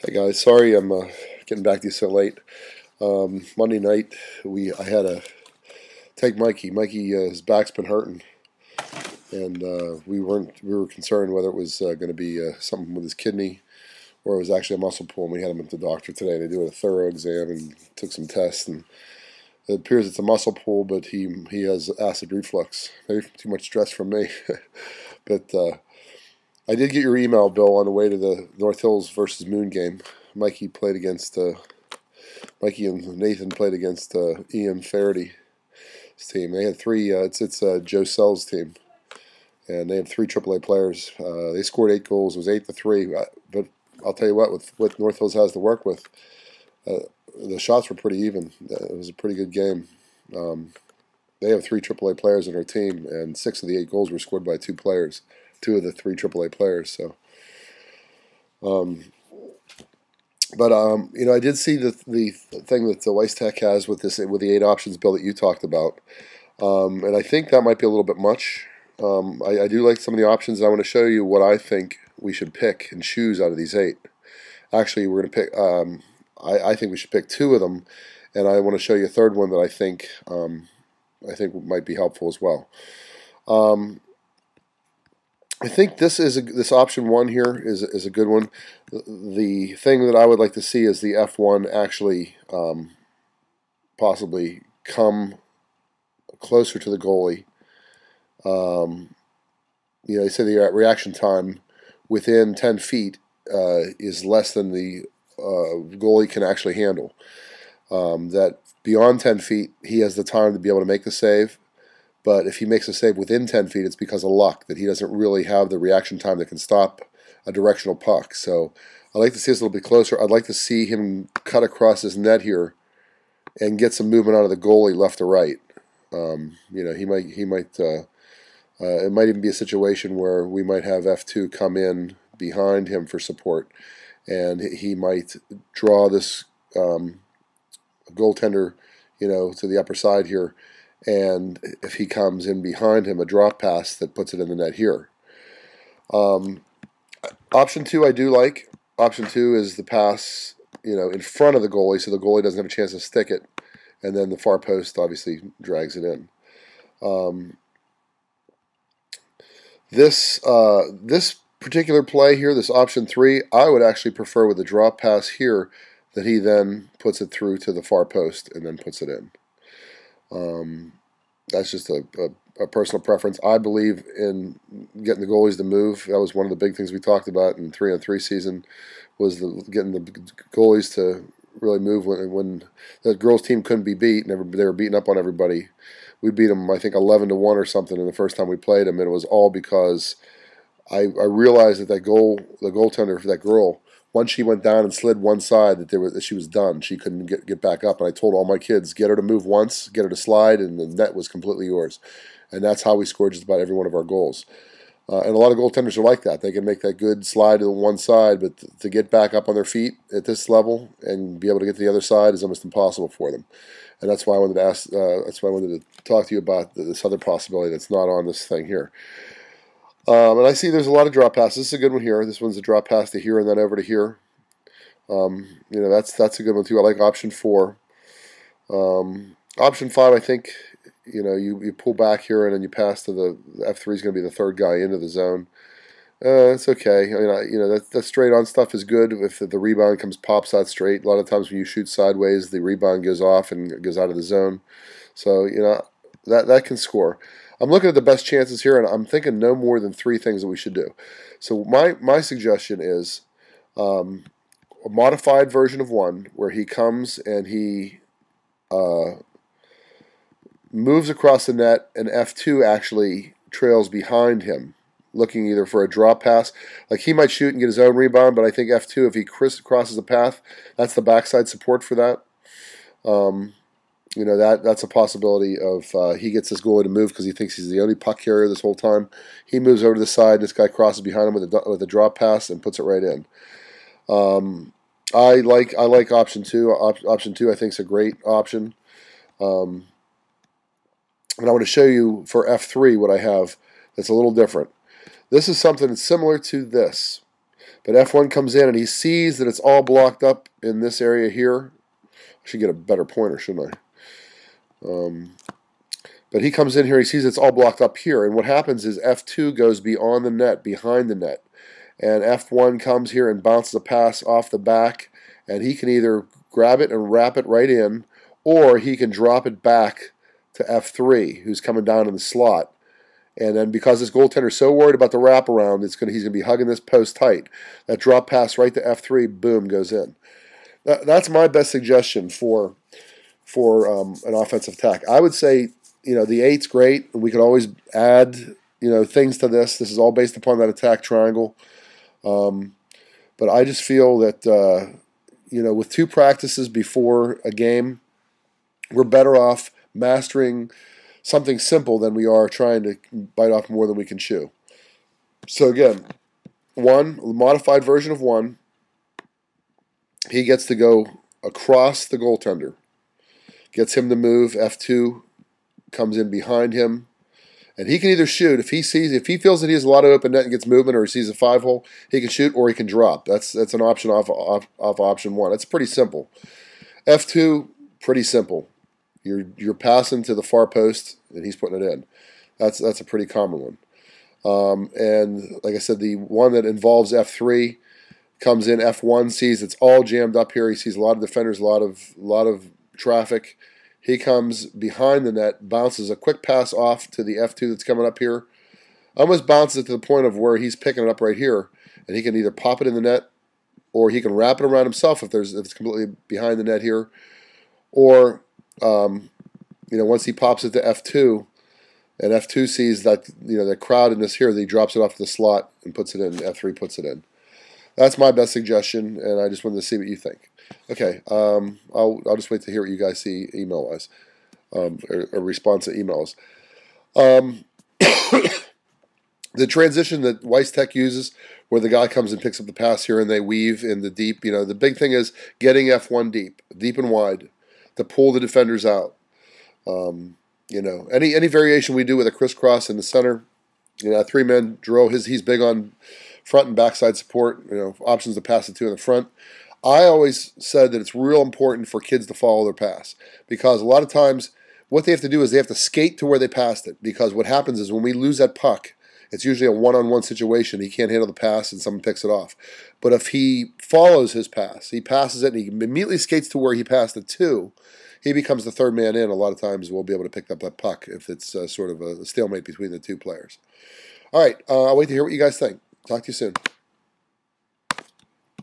Hey guys, sorry I'm getting back to you so late. Monday night I had to take Mikey. Mikey, his back's been hurting, and we were concerned whether it was going to be something with his kidney or it was actually a muscle pull. And we had him at the doctor today to do a thorough exam and took some tests, and it appears it's a muscle pull, but he has acid reflux. Maybe too much stress from me, but. I did get your email, Bill, on the way to the North Hills versus Moon game. Mikey and Nathan played against Ian Farady's team. They had three. It's Joe Sell's team, and they have three AAA players. They scored 8 goals. It was 8-3. But I'll tell you what with North Hills has to work with, the shots were pretty even. It was a pretty good game. They have three AAA players in their team, and 6 of the 8 goals were scored by 2 players. 2 of the 3 AAA players. So, I did see the thing that the Weiss Tech has with the 8 options bill that you talked about, and I think that might be a little bit much. I do like some of the options, and I want to show you what I think we should pick and choose out of these 8. Actually, we're going to pick. I think we should pick 2 of them, and I want to show you a third one that I think might be helpful as well. I think this option 1 here is a good one. The thing that I would like to see is the F1 actually possibly come closer to the goalie. They say the reaction time within 10 feet is less than the goalie can actually handle. That beyond 10 feet, he has the time to be able to make the save. But if he makes a save within 10 feet, it's because of luck, that he doesn't really have the reaction time that can stop a directional puck. So I'd like to see us a little bit closer. I'd like to see him cut across his net here and get some movement out of the goalie left to right. It might even be a situation where we might have F2 come in behind him for support, and he might draw this goaltender, to the upper side here. And if he comes in behind him, a drop pass that puts it in the net here. Option 2 I do like. Option 2 is the pass, in front of the goalie, so the goalie doesn't have a chance to stick it, and then the far post obviously drags it in. This particular play here, this option 3, I would actually prefer with the drop pass here that he then puts it through to the far post and then puts it in. That's just a personal preference. I believe in getting the goalies to move. That was one of the big things we talked about in 3-on-3 season, was getting the goalies to really move when the girls' team couldn't be beat and they were beating up on everybody. We beat them, I think, 11-1 or something in the first time we played them, and it was all because I realized that the goaltender for that girl, once she went down and slid one side, that she was done. She couldn't get back up. And I told all my kids, get her to move once, get her to slide, and the net was completely yours. And that's how we scored just about every one of our goals. And a lot of goaltenders are like that. They can make that good slide to the one side, but to get back up on their feet at this level and be able to get to the other side is almost impossible for them. And that's why I wanted to ask. That's why I wanted to talk to you about this other possibility that's not on this thing here. And I see there's a lot of drop passes. This is a good one here. This one's a drop pass to here and then over to here. That's a good one too. I like option 4. Option 5, I think, you pull back here and then you pass to the F3 is going to be the third guy into the zone. It's okay. That straight on stuff is good if the rebound pops out straight. A lot of times when you shoot sideways, the rebound goes off and goes out of the zone. So that can score. I'm looking at the best chances here, and I'm thinking no more than 3 things that we should do. So my suggestion is a modified version of 1, where he comes and he moves across the net, and F2 actually trails behind him, looking either for a drop pass. Like, he might shoot and get his own rebound, but I think F2, if he crosses the path, that's the backside support for that. That's a possibility of he gets this goalie to move because he thinks he's the only puck carrier this whole time. He moves over to the side, and this guy crosses behind him with a drop pass and puts it right in. I like option 2. Option 2 I think is a great option. And I want to show you for F3 what I have that's a little different. This is something that's similar to this, But F1 comes in and he sees that it's all blocked up in this area here. I should get a better pointer, shouldn't I? But he comes in here, he sees it's all blocked up here. And what happens is F2 goes beyond the net, behind the net. And F1 comes here and bounces a pass off the back. And he can either grab it and wrap it right in, or he can drop it back to F3, who's coming down in the slot. And then because this goaltender's so worried about the wraparound, he's going to be hugging this post tight. That drop pass right to F3, boom, goes in. That's my best suggestion for an offensive attack. I would say, the 8's great. We could always add, things to this. This is all based upon that attack triangle. But I just feel that, with 2 practices before a game, we're better off mastering something simple than we are trying to bite off more than we can chew. So again, 1, the modified version of 1, he gets to go across the goaltender. Gets him to move. F2 comes in behind him. And he can either shoot. If he feels that he has a lot of open net and gets movement, or he sees a 5-hole, he can shoot or he can drop. That's an option off option 1. That's pretty simple. F2, pretty simple. You're passing to the far post, and he's putting it in. That's a pretty common one. And like I said, the one that involves F3 comes in. F1 sees it's all jammed up here. He sees a lot of defenders, a lot of traffic. He comes behind the net, bounces a quick pass off to the F2 that's coming up here. Almost bounces it to the point of where he's picking it up right here, and he can either pop it in the net, or he can wrap it around himself if it's completely behind the net here, or once he pops it to F2, and F2 sees that the crowdedness here, that he drops it off to the slot and puts it in. F3 puts it in. That's my best suggestion, and I just wanted to see what you think. Okay, I'll just wait to hear what you guys see email-wise, or response to emails. The transition that Weiss Tech uses, where the guy comes and picks up the pass here and they weave in the deep. The big thing is getting F1 deep and wide, to pull the defenders out. Any variation we do with a crisscross in the center, a 3-man drill. He's big on front and backside support. Options to pass it to in the front. I always said that it's real important for kids to follow their pass, because a lot of times what they have to do is they have to skate to where they passed it, because what happens is when we lose that puck, it's usually a one-on-one situation. He can't handle the pass and someone picks it off. But if he follows his pass, he passes it and he immediately skates to where he passed it to, he becomes the 3rd man in. A lot of times we'll be able to pick up that puck if it's sort of a stalemate between the 2 players. All right, I'll wait to hear what you guys think. Talk to you soon.